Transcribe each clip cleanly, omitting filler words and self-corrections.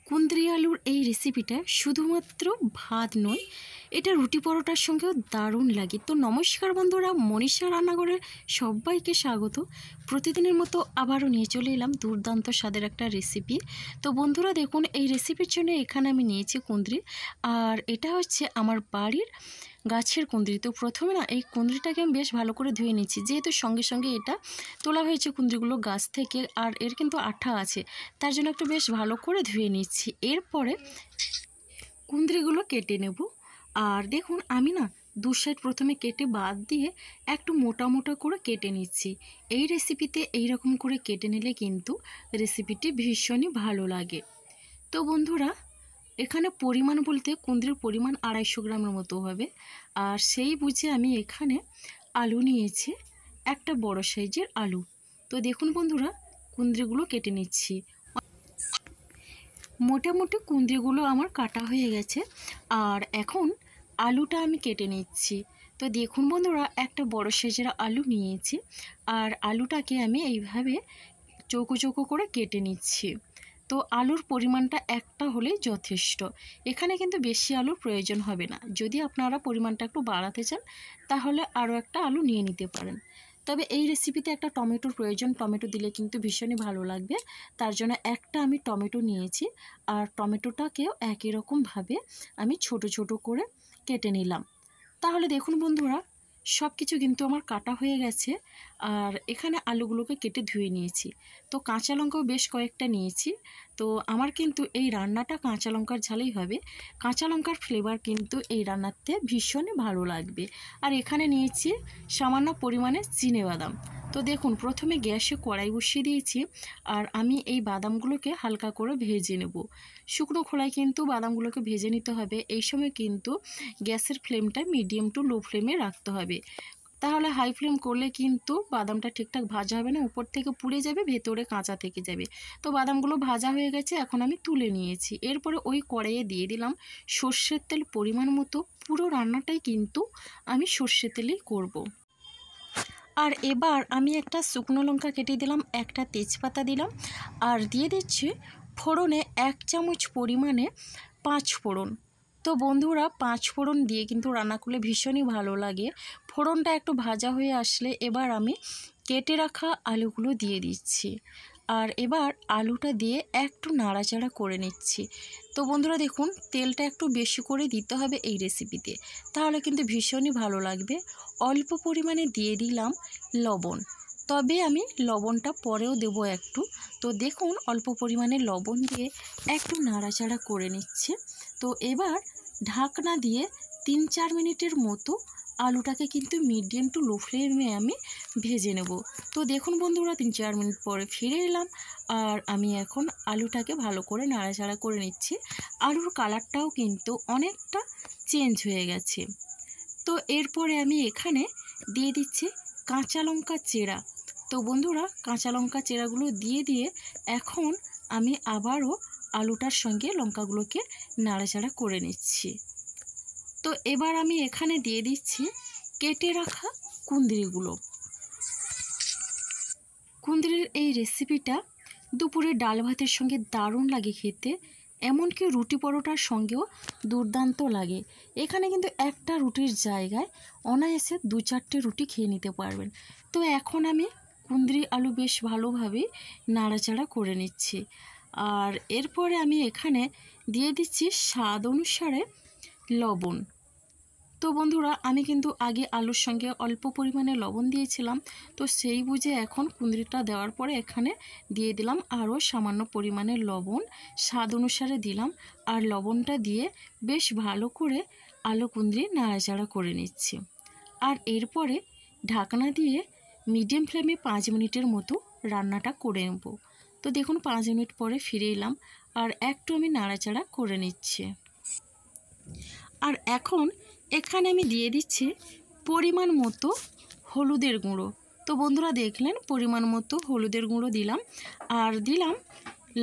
কুন্দ্রি আলুর এই রেসিপিটা শুধুমাত্র ভাত নয়, এটা রুটি পরোটার সঙ্গেও দারুণ লাগে। তো নমস্কার বন্ধুরা, মনীষা রান্নাঘরের সবাইকে স্বাগত। প্রতিদিনের মতো আবারও নিয়ে চলে এলাম দুর্দান্ত স্বাদের একটা রেসিপি। তো বন্ধুরা দেখুন, এই রেসিপির জন্য এখানে আমি নিয়েছি কুন্দ্রি, আর এটা হচ্ছে আমার বাড়ির গাছের কুন্দ্রি। তো প্রথমে না এই কুন্দ্রিটাকে আমি বেশ ভালো করে ধুয়ে নিচ্ছি, যেহেতু সঙ্গে সঙ্গে এটা তোলা হয়েছে কুন্দ্রিগুলো গাছ থেকে, আর এর কিন্তু আঠা আছে, তার জন্য একটু বেশ ভালো করে ধুয়ে নিচ্ছি। এরপরে কুন্দ্রিগুলো কেটে নেব। আর দেখুন আমি না দু সাইড প্রথমে কেটে বাদ দিয়ে একটু মোটা মোটা করে কেটে নিচ্ছি। এই রেসিপিতে এই রকম করে কেটে নিলে কিন্তু রেসিপিটি ভীষণই ভালো লাগে। তো বন্ধুরা, এখানে পরিমাণ বলতে কুন্দ্রির পরিমাণ 250 গ্রামের মতো হবে। আর সেই বুঝে আমি এখানে আলু নিয়েছি, একটা বড় সাইজের আলু। তো দেখুন বন্ধুরা, কুন্দ্রিগুলো কেটে নিচ্ছি। মোটামুটি কুন্দ্রিগুলো আমার কাটা হয়ে গেছে, আর এখন আলুটা আমি কেটে নিচ্ছি। তো দেখুন বন্ধুরা, একটা বড় সাইজের আলু নিয়েছি, আর আলুটাকে আমি এইভাবে চৌকো চৌকো করে কেটে নিচ্ছি। তো আলুর পরিমাণটা একটা হলেই যথেষ্ট, এখানে কিন্তু বেশি আলুর প্রয়োজন হবে না। যদি আপনারা পরিমাণটা একটু বাড়াতে চান তাহলে আরও একটা আলু নিয়ে নিতে পারেন। তবে এই রেসিপিতে একটা টমেটোর প্রয়োজন, টমেটো দিলে কিন্তু ভীষণই ভালো লাগবে। তার জন্য একটা আমি টমেটো নিয়েছি, আর টমেটোটাকেও একই রকমভাবে আমি ছোট ছোট করে কেটে নিলাম। তাহলে দেখুন বন্ধুরা, সব কিছু কিন্তু আমার কাটা হয়ে গেছে, আর এখানে আলুগুলোকে কেটে ধুয়ে নিয়েছি। তো কাঁচা লঙ্কাও বেশ কয়েকটা নিয়েছি। তো আমার কিন্তু এই রান্নাটা কাঁচা লঙ্কার ঝালেই হবে। কাঁচা লঙ্কার ফ্লেভার কিন্তু এই রান্নাতে ভীষণই ভালো লাগবে। আর এখানে নিয়েছি সামান্য পরিমাণে চিনেবাদাম। তো দেখুন, প্রথমে গ্যাসে কড়াই বসিয়ে দিয়েছি, আর আমি এই বাদামগুলোকে হালকা করে ভেজে নেব। শুকনো খোলায় কিন্তু বাদামগুলোকে ভেজে নিতে হবে। এই সময় কিন্তু গ্যাসের ফ্লেমটা মিডিয়াম টু লো ফ্লেমে রাখতে হবে, তাহলে হাই ফ্লেম করলে কিন্তু বাদামটা ঠিকঠাক ভাজা হবে না, উপর থেকে পুড়ে যাবে, ভেতরে কাঁচা থেকে যাবে। তো বাদামগুলো ভাজা হয়ে গেছে, এখন আমি তুলে নিয়েছি। এরপরে ওই কড়াইয়ে দিয়ে দিলাম সর্ষের তেল পরিমাণ মতো। পুরো রান্নাটাই কিন্তু আমি সর্ষের তেলেই করব। আর এবার আমি একটা শুকনো লঙ্কা কেটে দিলাম, একটা তেজপাতা দিলাম, আর দিয়ে দিচ্ছি ফোড়নে 1 চামচ পরিমাণে 5 ফোড়ন। তো বন্ধুরা, 5 ফোড়ন দিয়ে কিন্তু রান্না করলে ভীষণই ভালো লাগে। ফোড়নটা একটু ভাজা হয়ে আসলে এবার আমি কেটে রাখা আলুগুলো দিয়ে দিচ্ছি, আর এবার আলুটা দিয়ে একটু নাড়াচাড়া করে নিচ্ছি। তো বন্ধুরা দেখুন, তেলটা একটু বেশি করে দিতে হবে এই রেসিপিতে, তাহলে কিন্তু ভীষণই ভালো লাগবে। অল্প পরিমাণে দিয়ে দিলাম লবণ, তবে আমি লবণটা পরেও দেব একটু। তো দেখুন, অল্প পরিমাণে লবণ দিয়ে একটু নাড়াচাড়া করে নিচ্ছে। তো এবার ঢাকনা দিয়ে 3-4 মিনিটের মতো আলুটাকে কিন্তু মিডিয়াম টু লো ফ্লেমে আমি ভেজে নেব। তো দেখুন বন্ধুরা, 3-4 মিনিট পরে ফিরে এলাম, আর আমি এখন আলুটাকে ভালো করে নাড়াচাড়া করে নিচ্ছি। আলুর কালারটাও কিন্তু অনেকটা চেঞ্জ হয়ে গেছে। তো এরপরে আমি এখানে দিয়ে দিচ্ছি কাঁচা লঙ্কা চেরা। তো বন্ধুরা, কাঁচা লঙ্কা চেরাগুলো দিয়ে এখন আমি আবারও আলুটার সঙ্গে লঙ্কাগুলোকে নাড়াচাড়া করে নিচ্ছি। তো এবার আমি এখানে দিয়ে দিচ্ছি কেটে রাখা কুন্দ্রিগুলো। কুন্দ্রির এই রেসিপিটা দুপুরে ডাল ভাতের সঙ্গে দারুণ লাগে খেতে, এমনকি রুটি পরোটার সঙ্গেও দুর্দান্ত লাগে। এখানে কিন্তু একটা রুটির জায়গায় অনায়াসে 2-4টে রুটি খেয়ে নিতে পারবেন। তো এখন আমি কুন্দ্রি আলু বেশ ভালোভাবে নাড়াচাড়া করে নিচ্ছি, আর এরপরে আমি এখানে দিয়ে দিচ্ছি স্বাদ অনুসারে লবণ। তো বন্ধুরা, আমি কিন্তু আগে আলুর সঙ্গে অল্প পরিমাণে লবণ দিয়েছিলাম, তো সেই বুঝে এখন কুন্দ্রিটা দেওয়ার পরে এখানে দিয়ে দিলাম আরও সামান্য পরিমাণে লবণ, স্বাদ অনুসারে দিলাম। আর লবণটা দিয়ে বেশ ভালো করে আলু কুন্দ্রি নাড়াচাড়া করে নিচ্ছি, আর এরপরে ঢাকনা দিয়ে মিডিয়াম ফ্লেমে 5 মিনিটের মতো রান্নাটা করে নেব। তো দেখুন, 5 মিনিট পরে ফিরে এলাম, আর একটু আমি নাড়াচাড়া করে নিচ্ছি। আর এখন এখানে আমি দিয়ে দিচ্ছি পরিমাণ মতো হলুদের গুঁড়ো। তো বন্ধুরা দেখলেন, পরিমাণ মতো হলুদের গুঁড়ো দিলাম, আর দিলাম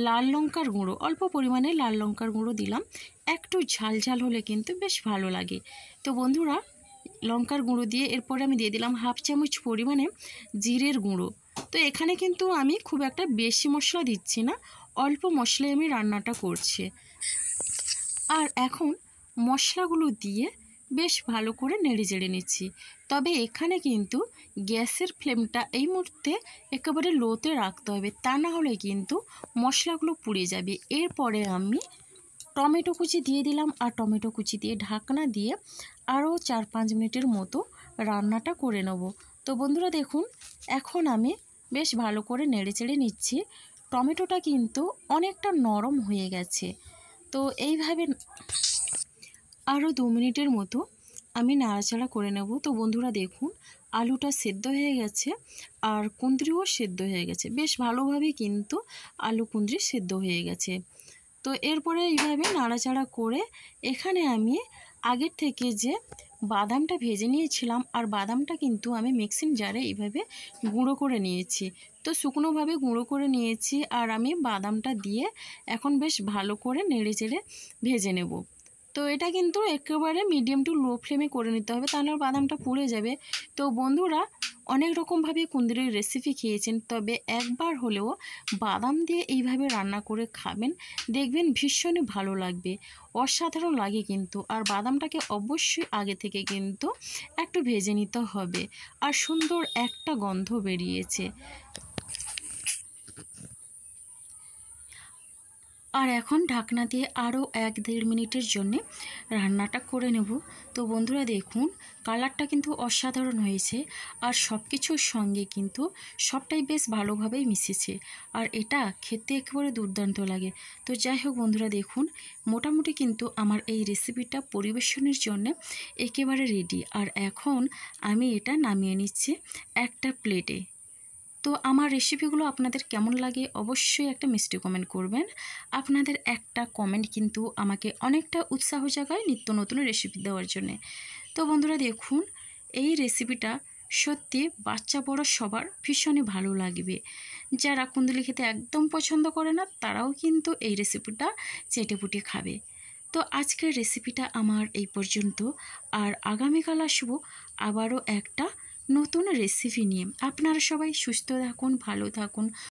লাল লঙ্কার গুঁড়ো, অল্প পরিমাণে লাল লঙ্কার গুঁড়ো দিলাম। একটু ঝাল ঝাল হলে কিন্তু বেশ ভালো লাগে। তো বন্ধুরা, লঙ্কার গুঁড়ো দিয়ে এরপরে আমি দিয়ে দিলাম 1/2 চামচ পরিমাণে জিরের গুঁড়ো। তো এখানে কিন্তু আমি খুব একটা বেশি মশলা দিচ্ছি না, অল্প মশলায় আমি রান্নাটা করছি। আর এখন মশলাগুলো দিয়ে বেশ ভালো করে নেড়ে চেড়ে নিচ্ছি। তবে এখানে কিন্তু গ্যাসের ফ্লেমটা এই মুহূর্তে একেবারে লোতে রাখতে হবে, তা না হলে কিন্তু মশলাগুলো পুড়ে যাবে। এরপরে আমি টমেটো কুচি দিয়ে দিলাম, আর টমেটো কুচি দিয়ে ঢাকনা দিয়ে আরও 4-5 মিনিটের মতো রান্নাটা করে নেব। তো বন্ধুরা দেখুন, এখন আমি বেশ ভালো করে নেড়ে চেড়ে নিচ্ছি। টমেটোটা কিন্তু অনেকটা নরম হয়ে গেছে। তো এইভাবে আরও 2 মিনিটের মতো আমি নাড়াচাড়া করে নেব। তো বন্ধুরা দেখুন, আলুটা সেদ্ধ হয়ে গেছে আর কুঁদরিও সেদ্ধ হয়ে গেছে। বেশ ভালোভাবে কিন্তু আলু কুঁদরি সেদ্ধ হয়ে গেছে। তো এরপরে এইভাবে নাড়াচাড়া করে এখানে আমি আগের থেকে যে বাদামটা ভেজে নিয়েছিলাম, আর বাদামটা কিন্তু আমি মিক্সিং জারে এইভাবে গুঁড়ো করে নিয়েছি। তো শুকনোভাবে গুঁড়ো করে নিয়েছি, আর আমি বাদামটা দিয়ে এখন বেশ ভালো করে নেড়ে চেড়ে ভেজে নেব। তো এটা কিন্তু একেবারে মিডিয়াম টু লো ফ্লেমে করে নিতে হবে, তাহলে বাদামটা পুড়ে যাবে। তো বন্ধুরা অনেক রকমভাবে কুঁদরির রেসিপি খেয়েছেন, তবে একবার হলেও বাদাম দিয়ে এইভাবে রান্না করে খাবেন, দেখবেন ভীষণই ভালো লাগবে, অসাধারণ লাগে কিন্তু। আর বাদামটাকে অবশ্যই আগে থেকে কিন্তু একটু ভেজে নিতে হবে। আর সুন্দর একটা গন্ধ বেরিয়েছে। আর এখন ঢাকনা দিয়ে আরও 1-1.5 মিনিটের জন্যে রান্নাটা করে নেব। তো বন্ধুরা দেখুন, কালারটা কিন্তু অসাধারণ হয়েছে, আর সব কিছুর সঙ্গে কিন্তু সবটাই বেশ ভালোভাবেই মিশেছে, আর এটা খেতে একেবারে দুর্দান্ত লাগে। তো যাই হোক বন্ধুরা দেখুন, মোটামুটি কিন্তু আমার এই রেসিপিটা পরিবেশনের জন্য একেবারে রেডি। আর এখন আমি এটা নামিয়ে নিচ্ছি একটা প্লেটে। তো আমার রেসিপিগুলো আপনাদের কেমন লাগে অবশ্যই একটা মিষ্টি কমেন্ট করবেন। আপনাদের একটা কমেন্ট কিন্তু আমাকে অনেকটা উৎসাহ জাগায় নিত্য নতুন রেসিপি দেওয়ার জন্যে। তো বন্ধুরা দেখুন, এই রেসিপিটা সত্যি বাচ্চা বড় সবার ভীষণই ভালো লাগবে। যারা কুন্দুলি খেতে একদম পছন্দ করে না, তারাও কিন্তু এই রেসিপিটা চেটেপুটে খাবে। তো আজকের রেসিপিটা আমার এই পর্যন্ত, আর আগামীকাল আসবো আবারও একটা নতুন রেসিপি নিয়ে। আপনারা সবাই সুস্থ থাকুন, ভালো থাকুন,